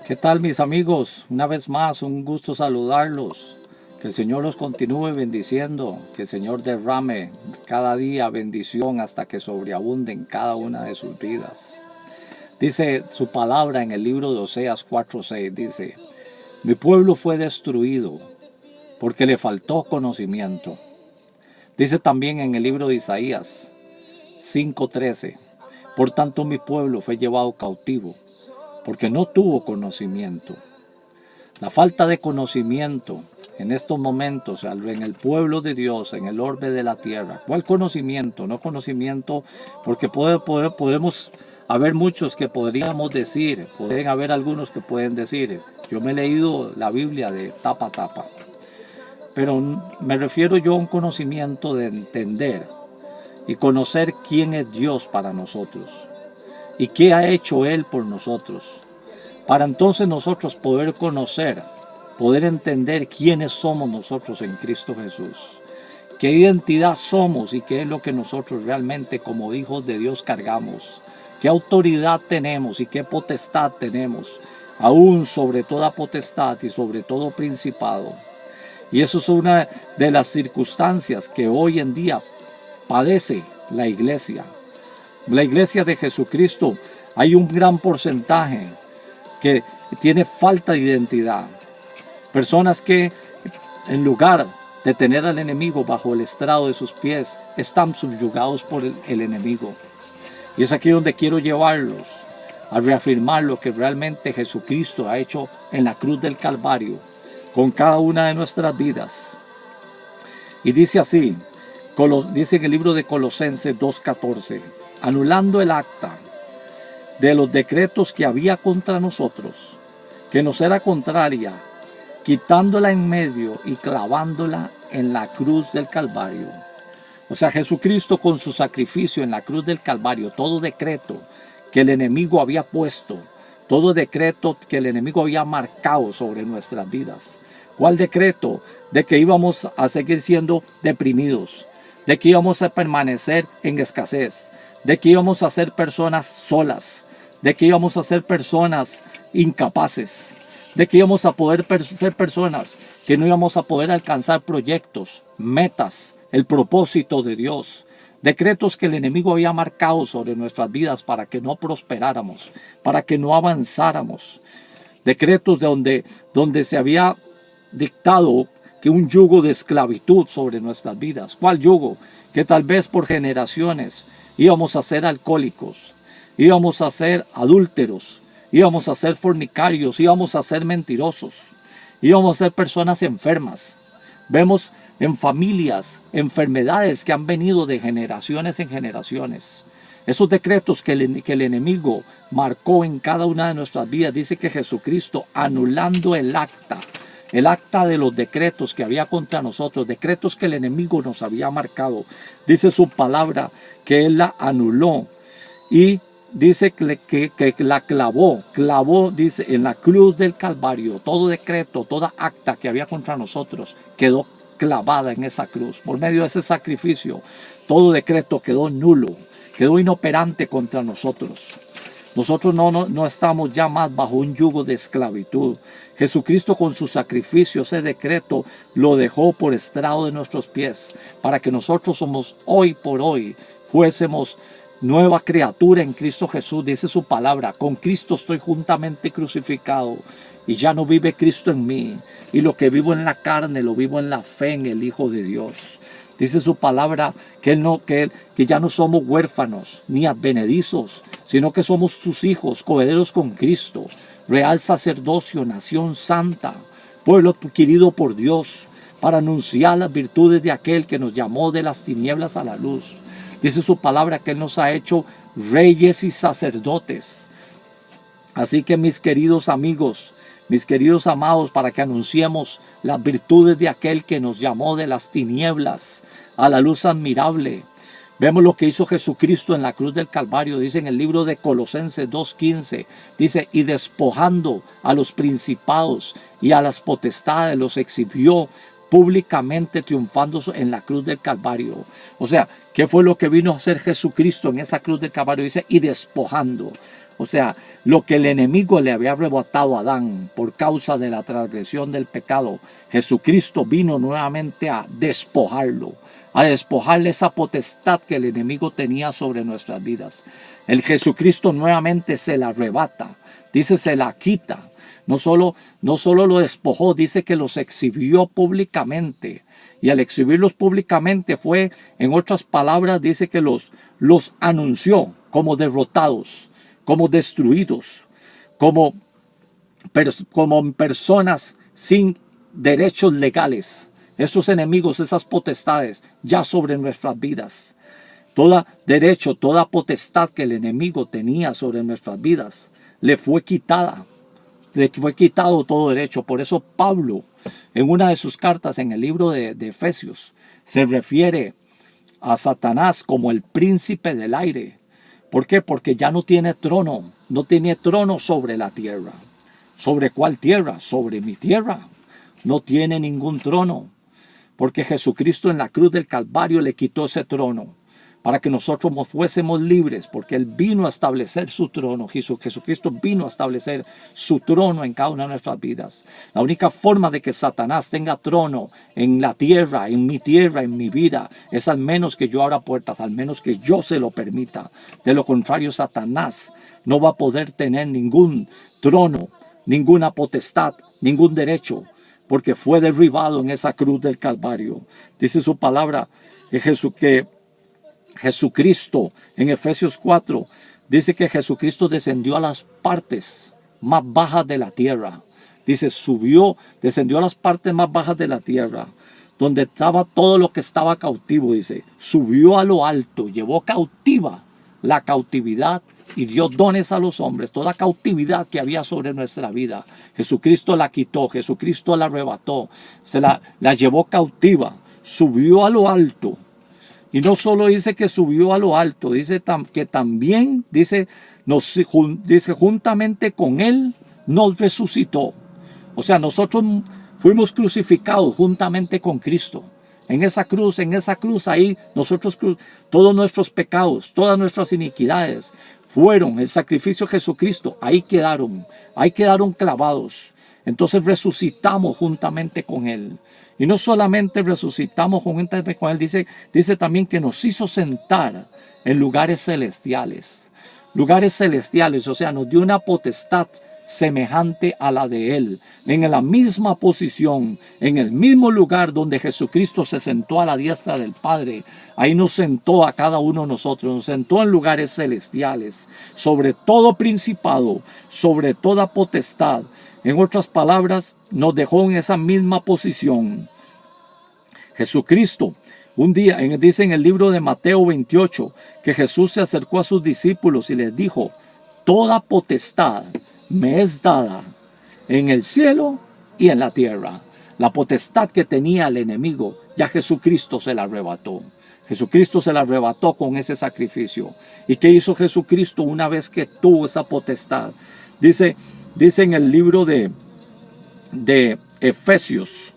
¿Qué tal, mis amigos? Una vez más, un gusto saludarlos. Que el Señor los continúe bendiciendo, que el Señor derrame cada día bendición hasta que sobreabunde en cada una de sus vidas. Dice su palabra en el libro de Oseas 4:6, dice, mi pueblo fue destruido porque le faltó conocimiento. Dice también en el libro de Isaías 5:13, por tanto mi pueblo fue llevado cautivo porque no tuvo conocimiento. La falta de conocimiento en estos momentos en el pueblo de Dios, en el orbe de la tierra. ¿Cuál conocimiento? No conocimiento, porque podemos haber muchos que podríamos decir, pueden haber algunos que pueden decir, yo me he leído la Biblia de tapa a tapa, pero me refiero yo a un conocimiento de entender y conocer quién es Dios para nosotros y qué ha hecho Él por nosotros, para entonces nosotros poder conocer, poder entender quiénes somos nosotros en Cristo Jesús, qué identidad somos y qué es lo que nosotros realmente como hijos de Dios cargamos, qué autoridad tenemos y qué potestad tenemos, aún sobre toda potestad y sobre todo principado. Y eso es una de las circunstancias que hoy en día padece la iglesia. La iglesia de Jesucristo, hay un gran porcentaje que tiene falta de identidad. Personas que en lugar de tener al enemigo bajo el estrado de sus pies, están subyugados por el enemigo. Y es aquí donde quiero llevarlos a reafirmar lo que realmente Jesucristo ha hecho en la cruz del Calvario con cada una de nuestras vidas. Y dice así, dice en el libro de Colosenses 2:14, anulando el acta de los decretos que había contra nosotros, que nos era contraria, quitándola en medio y clavándola en la cruz del Calvario. O sea, Jesucristo con su sacrificio en la cruz del Calvario, todo decreto que el enemigo había puesto, todo decreto que el enemigo había marcado sobre nuestras vidas. ¿Cuál decreto? De que íbamos a seguir siendo deprimidos, de que íbamos a permanecer en escasez, de que íbamos a ser personas solas, de que íbamos a ser personas incapaces, de que íbamos a poder ser personas que no íbamos a poder alcanzar proyectos, metas, el propósito de Dios. Decretos que el enemigo había marcado sobre nuestras vidas para que no prosperáramos, para que no avanzáramos. Decretos donde se había dictado que un yugo de esclavitud sobre nuestras vidas. ¿Cuál yugo? Que tal vez por generaciones íbamos a ser alcohólicos, íbamos a ser adúlteros, íbamos a ser fornicarios, íbamos a ser mentirosos, íbamos a ser personas enfermas. Vemos en familias enfermedades que han venido de generaciones en generaciones. Esos decretos que el enemigo marcó en cada una de nuestras vidas, dice que Jesucristo, anulando el acta de los decretos que había contra nosotros, decretos que el enemigo nos había marcado, dice su palabra que Él la anuló y dice que la clavó, dice, en la cruz del Calvario. Todo decreto, toda acta que había contra nosotros quedó clavada en esa cruz. Por medio de ese sacrificio, todo decreto quedó nulo, quedó inoperante contra nosotros. Nosotros no estamos ya más bajo un yugo de esclavitud. Jesucristo con su sacrificio, ese decreto, lo dejó por estrado de nuestros pies, para que nosotros somos hoy por hoy, fuésemos nueva criatura en Cristo Jesús. Dice su palabra, con Cristo estoy juntamente crucificado y ya no vive Cristo en mí, y lo que vivo en la carne lo vivo en la fe en el Hijo de Dios. Dice su palabra que ya no somos huérfanos ni advenedizos, sino que somos sus hijos, coherederos con Cristo, real sacerdocio, nación santa, pueblo adquirido por Dios, para anunciar las virtudes de aquel que nos llamó de las tinieblas a la luz. Dice su palabra que Él nos ha hecho reyes y sacerdotes. Así que mis queridos amigos, mis queridos amados, para que anunciemos las virtudes de aquel que nos llamó de las tinieblas a la luz admirable. Vemos lo que hizo Jesucristo en la cruz del Calvario. Dice en el libro de Colosenses 2:15, dice, y despojando a los principados y a las potestades, los exhibió públicamente triunfando en la cruz del Calvario. O sea, ¿qué fue lo que vino a hacer Jesucristo en esa cruz del Calvario? Dice, y despojando. O sea, lo que el enemigo le había arrebatado a Adán por causa de la transgresión del pecado, Jesucristo vino nuevamente a despojarlo, a despojarle esa potestad que el enemigo tenía sobre nuestras vidas. El Jesucristo nuevamente se la arrebata, dice, se la quita. No solo lo despojó, dice que los exhibió públicamente. Y al exhibirlos públicamente fue, en otras palabras, dice que los anunció como derrotados, como destruidos, como personas sin derechos legales. Esos enemigos, esas potestades, ya sobre nuestras vidas. Todo derecho, toda potestad que el enemigo tenía sobre nuestras vidas, le fue quitada. Le fue quitado todo derecho. Por eso Pablo, en una de sus cartas en el libro de Efesios, se refiere a Satanás como el príncipe del aire. ¿Por qué? Porque ya no tiene trono sobre la tierra. ¿Sobre cuál tierra? Sobre mi tierra. No tiene ningún trono, porque Jesucristo en la cruz del Calvario le quitó ese trono, para que nosotros fuésemos libres, porque Él vino a establecer su trono. Jesucristo vino a establecer su trono en cada una de nuestras vidas. La única forma de que Satanás tenga trono en la tierra, en mi vida, es al menos que yo abra puertas, al menos que yo se lo permita. De lo contrario, Satanás no va a poder tener ningún trono, ninguna potestad, ningún derecho, porque fue derribado en esa cruz del Calvario. Dice su palabra que Jesucristo, en Efesios 4, dice que Jesucristo descendió a las partes más bajas de la tierra. Dice, descendió a las partes más bajas de la tierra, donde estaba todo lo que estaba cautivo. Dice, subió a lo alto, llevó cautiva la cautividad y dio dones a los hombres. Toda cautividad que había sobre nuestra vida, Jesucristo la quitó, Jesucristo la arrebató, la llevó cautiva, subió a lo alto. Y no solo dice que subió a lo alto, dice que también, dice juntamente con Él nos resucitó. O sea, nosotros fuimos crucificados juntamente con Cristo. En esa cruz, ahí nosotros, todos nuestros pecados, todas nuestras iniquidades fueron el sacrificio de Jesucristo. Ahí quedaron clavados. Entonces resucitamos juntamente con Él. Y no solamente resucitamos juntamente con Él, dice también que nos hizo sentar en lugares celestiales. Lugares celestiales, o sea, nos dio una potestad semejante a la de Él, en la misma posición, en el mismo lugar donde Jesucristo se sentó a la diestra del Padre. Ahí nos sentó a cada uno de nosotros, nos sentó en lugares celestiales, sobre todo principado, sobre toda potestad. En otras palabras, nos dejó en esa misma posición. Jesucristo, un día, dice en el libro de Mateo 28, que Jesús se acercó a sus discípulos y les dijo, toda potestad me es dada en el cielo y en la tierra. La potestad que tenía el enemigo, ya Jesucristo se la arrebató. Jesucristo se la arrebató con ese sacrificio. ¿Y qué hizo Jesucristo una vez que tuvo esa potestad? Dice en el libro de Efesios,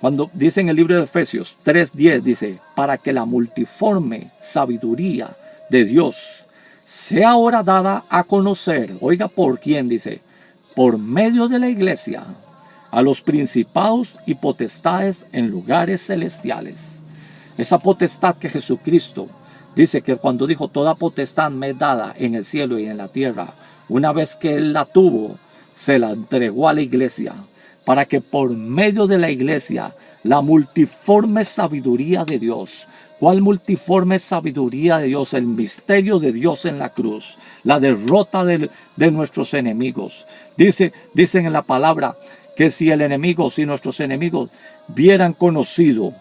cuando dice en el libro de Efesios 3:10, dice, para que la multiforme sabiduría de Dios sea ahora dada a conocer, oiga, ¿por quién? Dice, por medio de la iglesia, a los principados y potestades en lugares celestiales. Esa potestad que Jesucristo dice que cuando dijo, toda potestad me es dada en el cielo y en la tierra, una vez que Él la tuvo, se la entregó a la iglesia, para que por medio de la iglesia, la multiforme sabiduría de Dios. ¿Cuál multiforme sabiduría de Dios? El misterio de Dios en la cruz, la derrota de nuestros enemigos. Dicen en la palabra que si nuestros enemigos hubieran conocido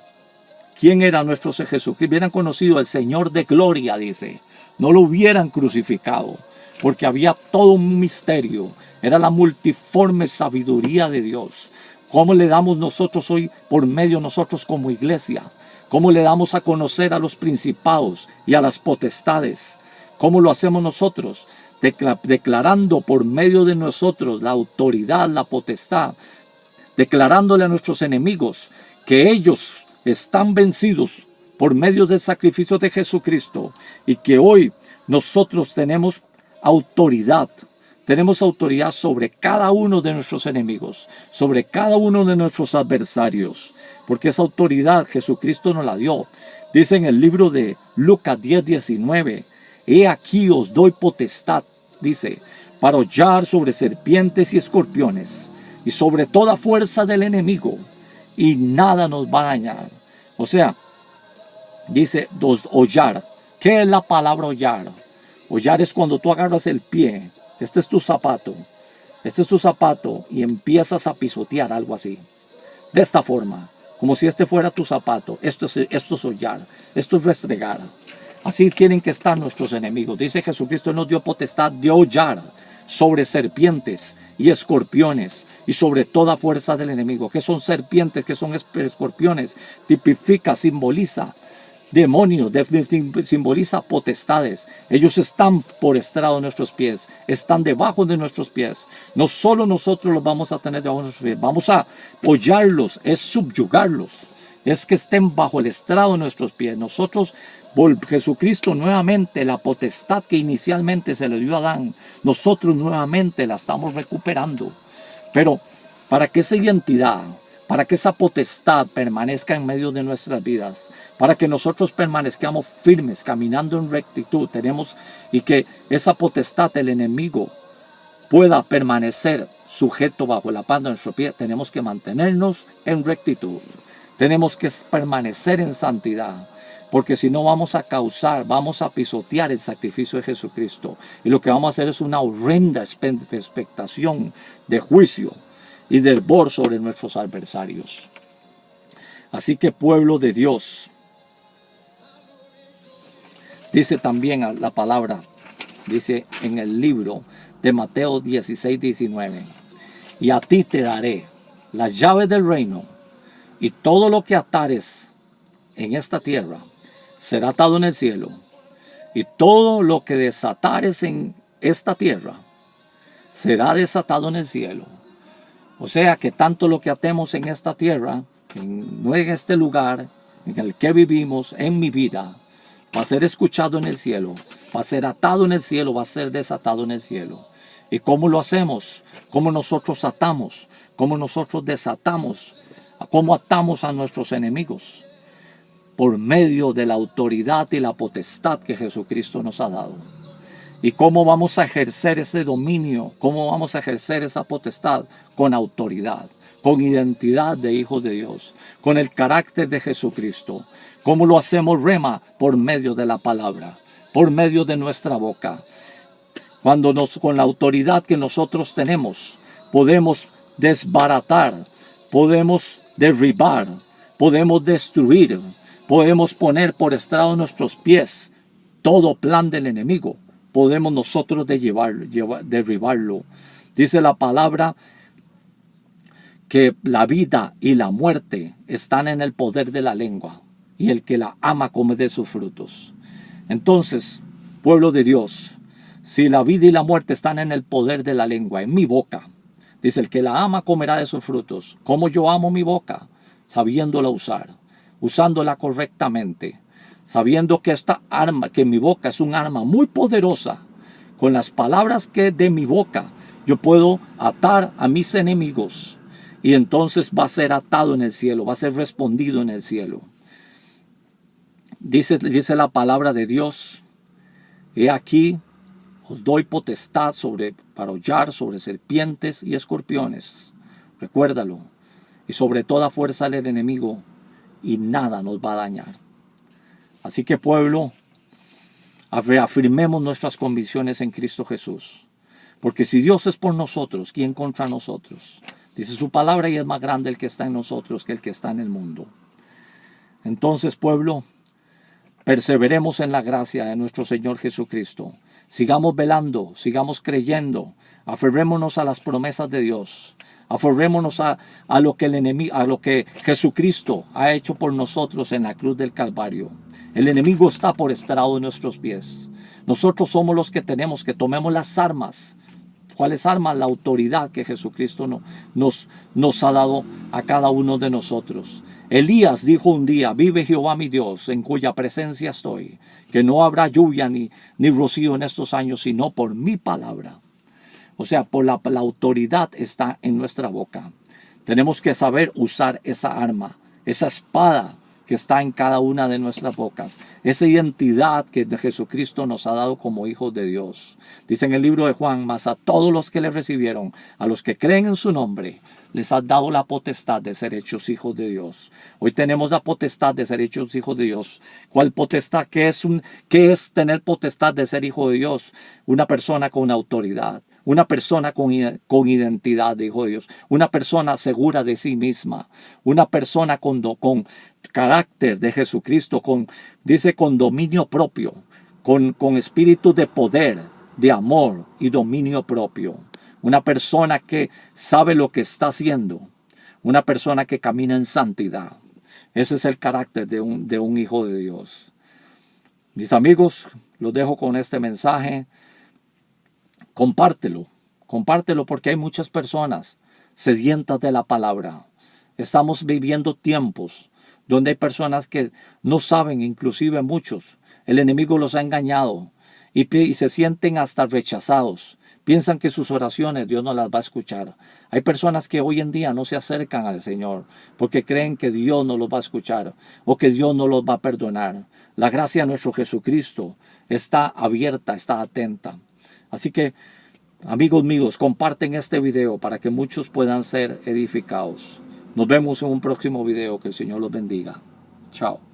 quién era nuestro Jesús, que hubieran conocido al Señor de gloria, dice, no lo hubieran crucificado, porque había todo un misterio. Era la multiforme sabiduría de Dios. ¿Cómo le damos nosotros hoy por medio nosotros como iglesia? ¿Cómo le damos a conocer a los principados y a las potestades? ¿Cómo lo hacemos nosotros? Declarando por medio de nosotros la autoridad, la potestad, declarándole a nuestros enemigos que ellos están vencidos por medio del sacrificio de Jesucristo y que hoy nosotros tenemos autoridad. Tenemos autoridad sobre cada uno de nuestros enemigos, sobre cada uno de nuestros adversarios, porque esa autoridad Jesucristo nos la dio. Dice en el libro de Lucas 10:19, he aquí os doy potestad, dice, para hollar sobre serpientes y escorpiones, y sobre toda fuerza del enemigo, y nada nos va a dañar. O sea, dice hollar. ¿Qué es la palabra hollar? Hollar es cuando tú agarras el pie. Este es tu zapato y empiezas a pisotear algo así. De esta forma, como si este fuera tu zapato. Esto es hollar, esto es restregar. Así tienen que estar nuestros enemigos. Dice Jesucristo nos dio potestad de hollar sobre serpientes y escorpiones y sobre toda fuerza del enemigo. ¿Qué son serpientes? ¿Qué son escorpiones? Tipifica, simboliza demonios, simboliza potestades. Ellos están por estrado de nuestros pies, están debajo de nuestros pies. No solo nosotros los vamos a tener debajo de nuestros pies, vamos a hollarlos, es subyugarlos, es que estén bajo el estrado de nuestros pies. Nosotros, Jesucristo nuevamente, la potestad que inicialmente se le dio a Adán, nosotros nuevamente la estamos recuperando. Pero para que esa identidad, para que esa potestad permanezca en medio de nuestras vidas, para que nosotros permanezcamos firmes, caminando en rectitud, y que esa potestad del enemigo pueda permanecer sujeto bajo la palma de nuestro pie, tenemos que mantenernos en rectitud, tenemos que permanecer en santidad, porque si no vamos a pisotear el sacrificio de Jesucristo, y lo que vamos a hacer es una horrenda expectación de juicio y del bor sobre nuestros adversarios. Así que, pueblo de Dios, dice también la palabra, dice en el libro de Mateo 16:19, y a ti te daré las llaves del reino, y todo lo que atares en esta tierra será atado en el cielo, y todo lo que desatares en esta tierra será desatado en el cielo. O sea que tanto lo que atemos en esta tierra, en este lugar en el que vivimos, en mi vida, va a ser escuchado en el cielo, va a ser atado en el cielo, va a ser desatado en el cielo. ¿Y cómo lo hacemos? ¿Cómo nosotros atamos? ¿Cómo nosotros desatamos? ¿Cómo atamos a nuestros enemigos? Por medio de la autoridad y la potestad que Jesucristo nos ha dado. ¿Y cómo vamos a ejercer ese dominio? ¿Cómo vamos a ejercer esa potestad? Con autoridad, con identidad de hijos de Dios, con el carácter de Jesucristo. ¿Cómo lo hacemos, Rema? Por medio de la palabra, por medio de nuestra boca. Con la autoridad que nosotros tenemos, podemos desbaratar, podemos derribar, podemos destruir, podemos poner por estrado nuestros pies todo plan del enemigo. Podemos nosotros derribarlo. Dice la palabra que la vida y la muerte están en el poder de la lengua, y el que la ama come de sus frutos. Entonces, pueblo de Dios, si la vida y la muerte están en el poder de la lengua, en mi boca, dice, el que la ama comerá de sus frutos. ¿Cómo yo amo mi boca? Sabiéndola usar, usándola correctamente, sabiendo que que mi boca es un arma muy poderosa. Con las palabras que de mi boca yo puedo atar a mis enemigos, y entonces va a ser atado en el cielo, va a ser respondido en el cielo. Dice la palabra de Dios, he aquí os doy potestad para hollar sobre serpientes y escorpiones. Recuérdalo. Y sobre toda fuerza del enemigo, y nada nos va a dañar. Así que, pueblo, reafirmemos nuestras convicciones en Cristo Jesús. Porque si Dios es por nosotros, ¿quién contra nosotros? Dice su palabra, y es más grande el que está en nosotros que el que está en el mundo. Entonces, pueblo, perseveremos en la gracia de nuestro Señor Jesucristo. Sigamos velando, sigamos creyendo, aferrémonos a las promesas de Dios. Aferrémonos a lo que Jesucristo ha hecho por nosotros en la cruz del Calvario. El enemigo está por estrado de nuestros pies. Nosotros somos los que tenemos que tomemos las armas ¿Cuáles armas? La autoridad que Jesucristo nos ha dado a cada uno de nosotros. Elías dijo un día: vive Jehová mi Dios, en cuya presencia estoy, que no habrá lluvia ni rocío en estos años, sino por mi palabra. O sea, por la autoridad está en nuestra boca. Tenemos que saber usar esa arma, esa espada que está en cada una de nuestras bocas, esa identidad que Jesucristo nos ha dado como hijos de Dios. Dice en el libro de Juan: mas a todos los que le recibieron, a los que creen en su nombre, les ha dado la potestad de ser hechos hijos de Dios. Hoy tenemos la potestad de ser hechos hijos de Dios. ¿Cuál potestad? ¿Qué es tener potestad de ser hijo de Dios? Una persona con autoridad. Una persona con identidad de hijo de Dios. Una persona segura de sí misma. Una persona con carácter de Jesucristo. Dice con dominio propio. Con espíritu de poder, de amor y dominio propio. Una persona que sabe lo que está haciendo. Una persona que camina en santidad. Ese es el carácter de un hijo de Dios. Mis amigos, los dejo con este mensaje. Compártelo porque hay muchas personas sedientas de la palabra. Estamos viviendo tiempos donde hay personas que no saben, inclusive muchos. El enemigo los ha engañado y se sienten hasta rechazados. Piensan que sus oraciones Dios no las va a escuchar. Hay personas que hoy en día no se acercan al Señor porque creen que Dios no los va a escuchar o que Dios no los va a perdonar. La gracia de nuestro Jesucristo está abierta, está atenta. Así que, amigos míos, comparten este video para que muchos puedan ser edificados. Nos vemos en un próximo video. Que el Señor los bendiga. Chao.